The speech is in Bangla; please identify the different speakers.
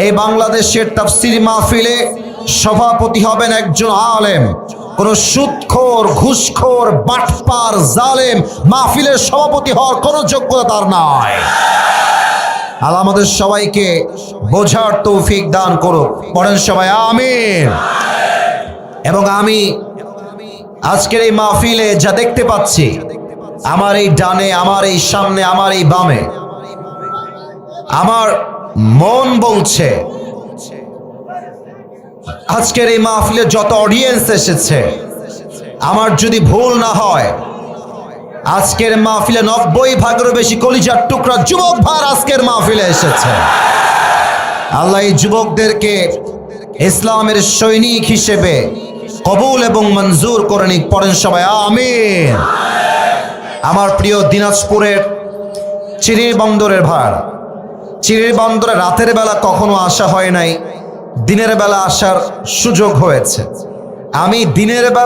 Speaker 1: এই বাংলাদেশের তাফসীর মাহফিলে সভাপতি হবেন একজন আলেম। কোন সুদখোর, ঘুষখোর, বাটপার, জালেম মাহফিলের সভাপতি হওয়ার কোনো যোগ্যতা তার নাই। আল্লাহ আমাদের সবাইকে বোঝার তৌফিক দান করুক। পড়েন সবাই আমিন। এবং আমি আজকের এই মাহফিলে যা দেখতে পাচ্ছি, আমার এই ডানে, আমার এই সামনে, আমার এই বামে, আমার মন বলছে আজকের এই মাহফিলে যত অডিয়েন্স এসেছে, আমার যদি ভুল না হয়, আজকের মাহফিলে 90% বেশি কলিজার টুকরা যুবক ভাই আজকের মাহফিলে এসেছে। আল্লাহ এই যুবকদেরকে ইসলামের সৈনিক হিসেবে কবুল এবং মঞ্জুর করে নিক। পড়েন সবাই আমিন। আমার প্রিয় দিনাজপুরের চিরির বন্দরের ভাড়, চিরির বন্দরে রাতের বেলা কখনো আসা হয় নাই, দিনের বেলা আসার সুযোগ হয়েছে। আমি দিনের বেলা